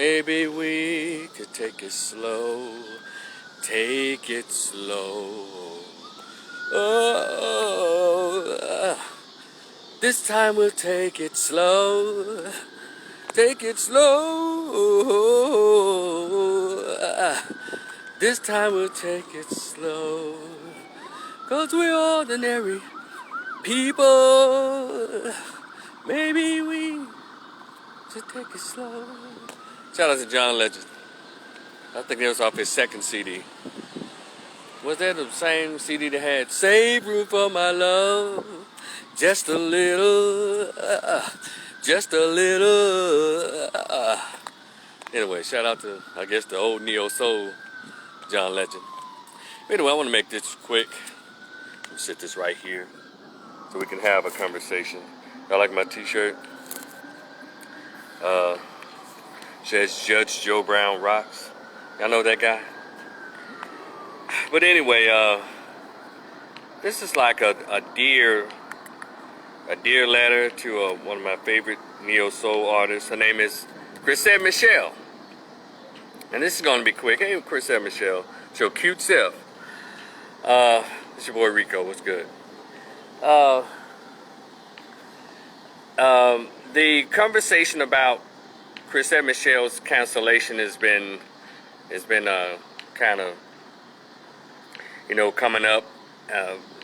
Maybe we could take it slow. Take it slow. Oh, this time we'll take it slow. Take it slow. This time we'll take it slow. 'Cause we're ordinary people. Maybe we should take it slow. Shout out to John Legend. I think that was off his second CD. Was that the same CD that had Save Room for My Love? Just a little, just a little. Anyway, shout out to, I guess, the old neo soul John Legend. Anyway, I want to make this quick. I'll sit this right here so we can have a conversation. I like my t-shirt. Says Judge Joe Brown rocks. Y'all know that guy? But anyway, this is like a dear letter to one of my favorite neo soul artists. Her name is Chrisette Michele, and this is gonna be quick. Hey, Chrisette Michele, it's your cute self. It's your boy Rico. What's good? The conversation about Chrisette Michele's cancellation has been kind of, coming up,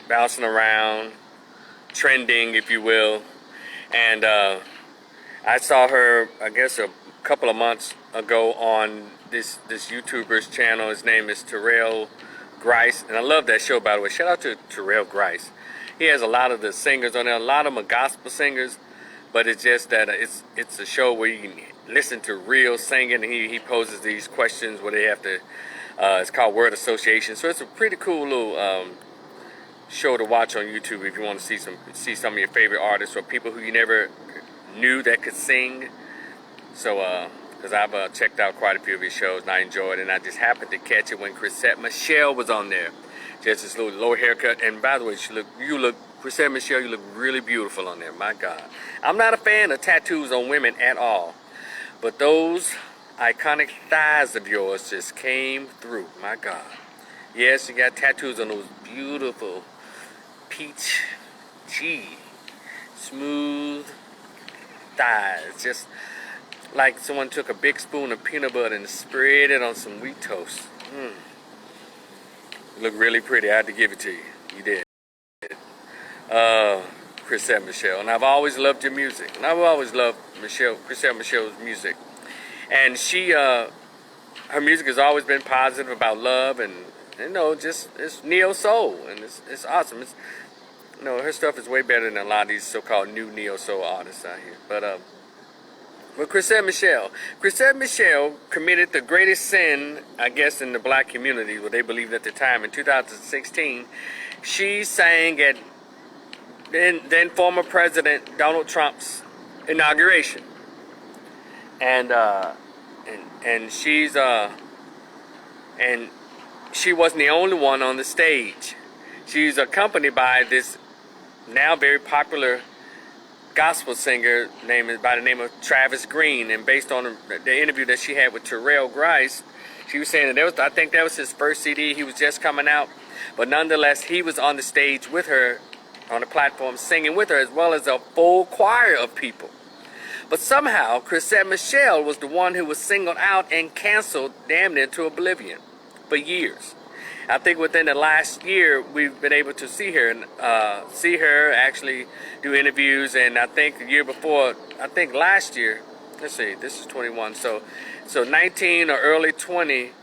bouncing around, trending, if you will. And I saw her, I guess, a couple of months ago on this YouTuber's channel. His name is Terrell, and I love that show, by the way. Shout out to Terrell Grice. He has a lot of the singers on there. A lot of them are gospel singers, but it's just that it's a show where you can listen to real singing. And he poses these questions where they have to. It's called word association. So it's a pretty cool little show to watch on YouTube if you want to see some of your favorite artists or people who you never knew that could sing. So because I've checked out quite a few of his shows and I enjoyed it, and I just happened to catch it when Chrisette Michele was on there. Just this little low haircut, and by the way, Chrisette Michele, you look really beautiful on there. My God, I'm not a fan of tattoos on women at all, but those iconic thighs of yours just came through. My God, yes, you got tattoos on those beautiful peach smooth thighs, just like someone took a big spoon of peanut butter and spread it on some wheat toast. You look really pretty. I had to give it to you. You did. Chrisette Michele. And I've always loved your music. And I've always loved Chrisette Michele's music. And her music has always been positive about love and, just it's neo soul. And it's awesome. Her stuff is way better than a lot of these so-called new neo soul artists out here. But Chrisette Michele committed the greatest sin, I guess, in the black community, what they believed at the time. In 2016, she sang at then former President Donald Trump's inauguration, and she wasn't the only one on the stage. She's accompanied by this now very popular gospel singer by the name of Travis Green, and based on the interview that she had with Terrell Grice, she was saying that I think that was his first CD. He was just coming out, but nonetheless, he was on the stage with her, on the platform, singing with her, as well as a full choir of people. But somehow, Chrisette Michele was the one who was singled out and canceled damn near to oblivion for years. I think within the last year, we've been able to see her actually do interviews, and I think the year before, I think last year, let's see, this is 21, so 19 or early 20,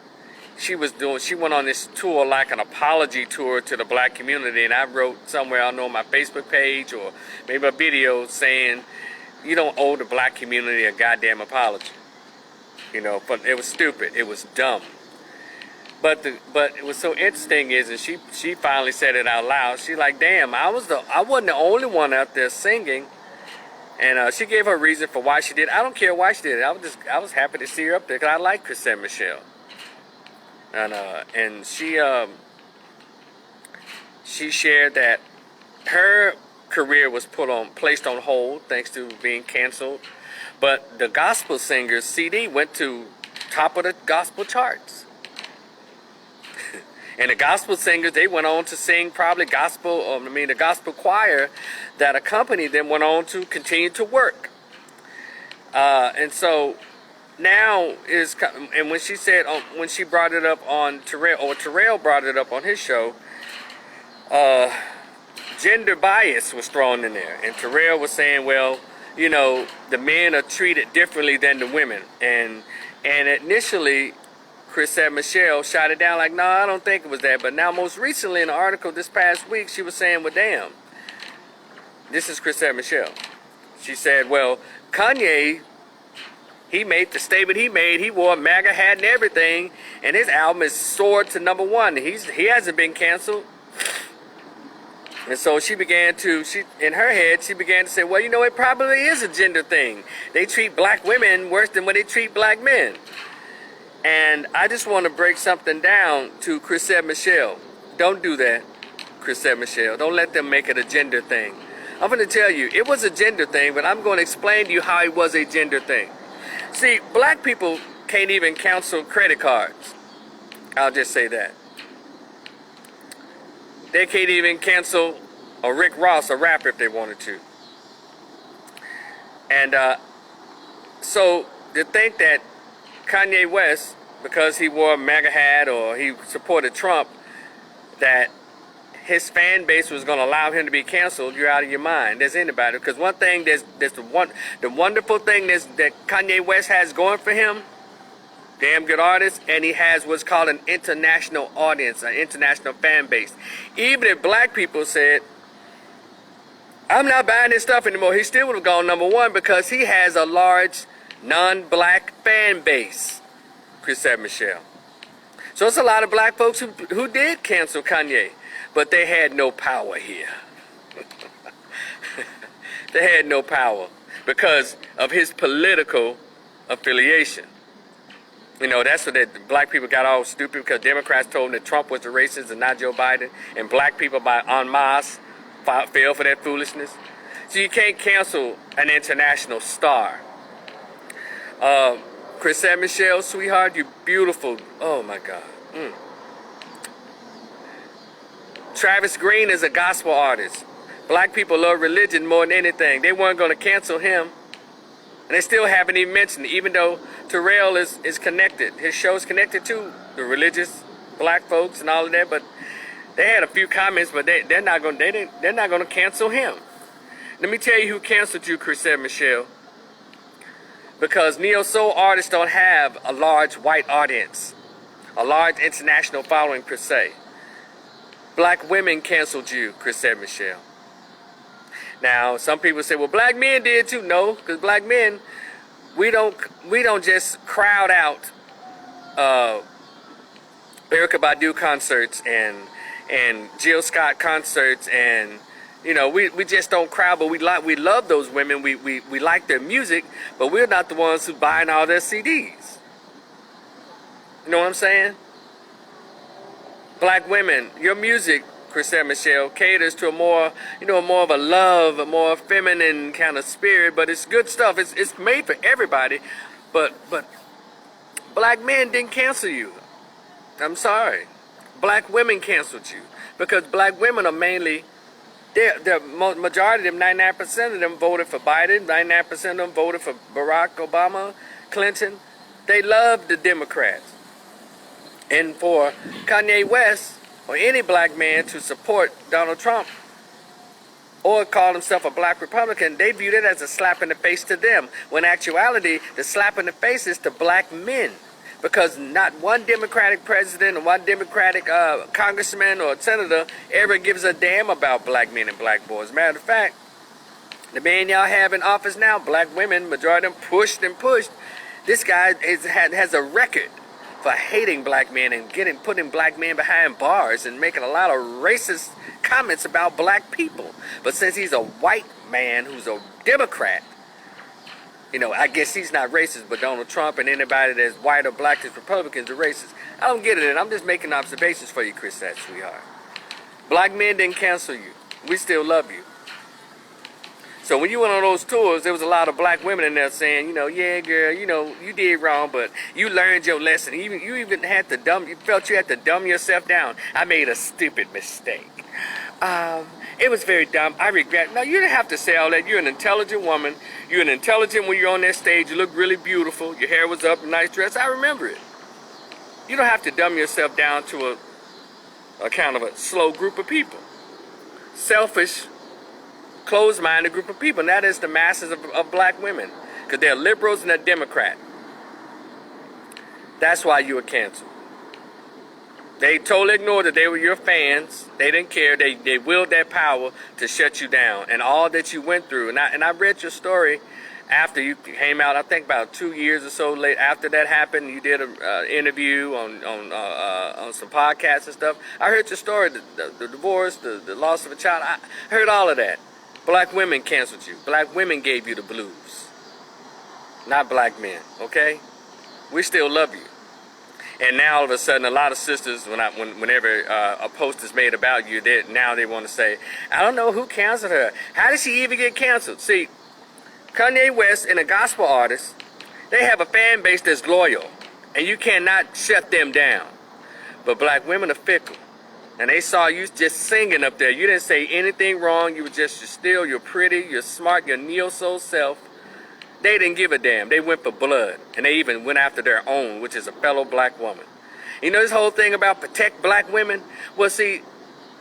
she went on this tour, like an apology tour to the black community, and I wrote somewhere, I don't know, on my Facebook page or maybe a video saying, you don't owe the black community a goddamn apology. But it was stupid, it was dumb. But it was so interesting and she finally said it out loud. She like, damn, I wasn't the only one out there singing. And she gave her reason for why she did it. I don't care why she did it. I was happy to see her up there because I like Chrisette Michele. And she shared that her career was placed on hold thanks to being canceled But the gospel singer's CD went to top of the gospel charts. And the gospel singers, they went on to sing probably gospel, the gospel choir that accompanied them went on to continue to work. And so now and when she said, when she brought it up on Terrell, or Terrell brought it up on his show, gender bias was thrown in there. And Terrell was saying, well, you know, the men are treated differently than the women. And initially, Chrisette Michele shot it down like, no, I don't think it was that. But now most recently in an article this past week, she was saying, well, damn, this is Chrisette Michele. She said, well, Kanye, he made the statement he made. He wore a MAGA hat and everything, and his album is soared to #1. He hasn't been canceled. And so in her head, she began to say, well, you know, it probably is a gender thing. They treat black women worse than when they treat black men. And I just want to break something down to Chrisette Michele. Don't do that, Chrisette Michele. Don't let them make it a gender thing. I'm going to tell you, it was a gender thing, but I'm going to explain to you how it was a gender thing. See, black people can't even cancel credit cards. I'll just say that. They can't even cancel a Rick Ross, a rapper, if they wanted to. And so to think that Kanye West, because he wore a MAGA hat or he supported Trump, that his fan base was going to allow him to be canceled, you're out of your mind. There's anybody. Because one thing, there's the wonderful thing that Kanye West has going for him, damn good artist, and he has what's called an international audience, an international fan base. Even if black people said, I'm not buying his stuff anymore, he still would have gone #1 because he has a large non-black fan base, Chrisette Michele. So it's a lot of black folks who did cancel Kanye, but they had no power here. They had no power because of his political affiliation. You know, that's what black people got all stupid because Democrats told them that Trump was the racist and not Joe Biden, and black people en masse fell for that foolishness. So you can't cancel an international star. Chrisette Michele, sweetheart, you beautiful. Oh my God. Travis Green is a gospel artist. Black people love religion more than anything. They weren't going to cancel him. And they still haven't even mentioned it, even though Terrell is connected. His show is connected to the religious black folks and all of that. But they had a few comments, but they're not going to cancel him. Let me tell you who canceled you, Chrisette Michele. Because neo-soul artists don't have a large white audience, a large international following per se. Black women canceled you, Chrisette Michele. Now, some people say, well, black men did too. No, because black men, we don't just crowd out Erykah Badu concerts and Jill Scott concerts, and you know, we just don't crowd, but we love those women. We like their music, but we're not the ones who buying all their CDs. You know what I'm saying? Black women, your music, Chrisette Michele, caters to a more of a love, a more feminine kind of spirit, but it's good stuff. It's made for everybody, but black men didn't cancel you. I'm sorry. Black women canceled you because black women are mainly, the majority of them, 99% of them voted for Biden, 99% of them voted for Barack Obama, Clinton. They love the Democrats. And for Kanye West or any black man to support Donald Trump or call himself a black Republican, they viewed it as a slap in the face to them. When in actuality, the slap in the face is to black men. Because not one Democratic president or one Democratic congressman or senator ever gives a damn about black men and black boys. Matter of fact, the man y'all have in office now, black women, majority of them pushed and pushed. This guy has a record for hating black men and putting black men behind bars and making a lot of racist comments about black people. But since he's a white man who's a Democrat, you know, I guess he's not racist, but Donald Trump and anybody that's white or black that's Republicans are racist. I don't get it, and I'm just making observations for you, Chrisette, sweetheart. Black men didn't cancel you. We still love you. So when you went on those tours, there was a lot of black women in there saying, yeah, girl, you did wrong, but you learned your lesson. You even had to you felt you had to dumb yourself down. I made a stupid mistake. It was very dumb. I regret. No, you didn't have to say all that. You're an intelligent woman. You're an intelligent when you're on that stage. You look really beautiful. Your hair was up, nice dress. I remember it. You don't have to dumb yourself down to a kind of a slow group of people. Selfish, closed-minded group of people. And that is the masses of black women. Because they're liberals and they're Democrat. That's why you were canceled. They totally ignored that they were your fans. They didn't care. They willed that power to shut you down. And all that you went through. And I read your story after you came out. I think about 2 years or so late after that happened. You did an interview on some podcasts and stuff. I heard your story, the divorce, the loss of a child. I heard all of that. Black women canceled you. Black women gave you the blues. Not black men, okay? We still love you. And now all of a sudden, a lot of sisters, whenever a post is made about you, now they want to say, I don't know who canceled her. How did she even get canceled? See, Kanye West and a gospel artist, they have a fan base that's loyal. And you cannot shut them down. But black women are fickle. And they saw you just singing up there. You didn't say anything wrong. You were just, you're pretty, you're smart, you're neo-soul self. They didn't give a damn. They went for blood. And they even went after their own, which is a fellow black woman. You know this whole thing about protect black women? Well, see,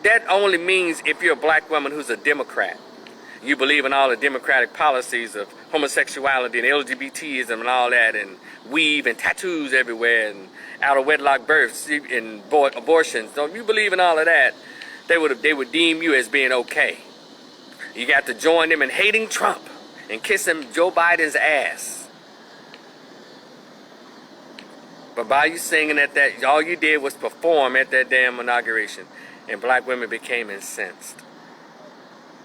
that only means if you're a black woman who's a Democrat. You believe in all the democratic policies of homosexuality and LGBTism and all that, and weave and tattoos everywhere, and out-of-wedlock births and abortions. So if you believe in all of that, they would deem you as being okay. You got to join them in hating Trump and kissing Joe Biden's ass. But by you singing at that, all you did was perform at that damn inauguration. And black women became incensed.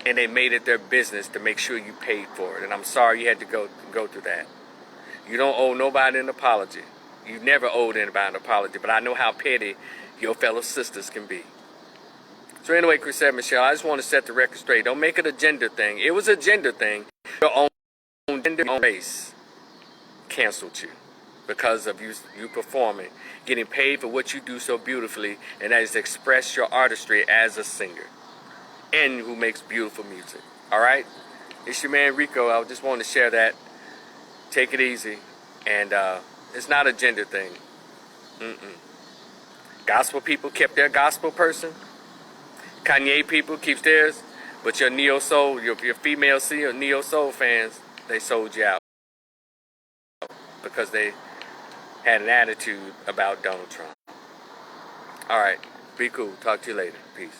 And they made it their business to make sure you paid for it. And I'm sorry you had to go through that. You don't owe nobody an apology. You never owed anybody an apology. But I know how petty your fellow sisters can be. So anyway, Chris Michelle, I just want to set the record straight. Don't make it a gender thing. It was a gender thing. Your own gender race canceled you because of you performing, getting paid for what you do so beautifully, and that is express your artistry as a singer and who makes beautiful music. All right? It's your man Rico. I just wanted to share that. Take it easy. And it's not a gender thing. Gospel people kept their gospel person. Kanye people keeps theirs. But your neo-soul, your female neo-soul fans, they sold you out because they had an attitude about Donald Trump. All right, be cool. Talk to you later. Peace.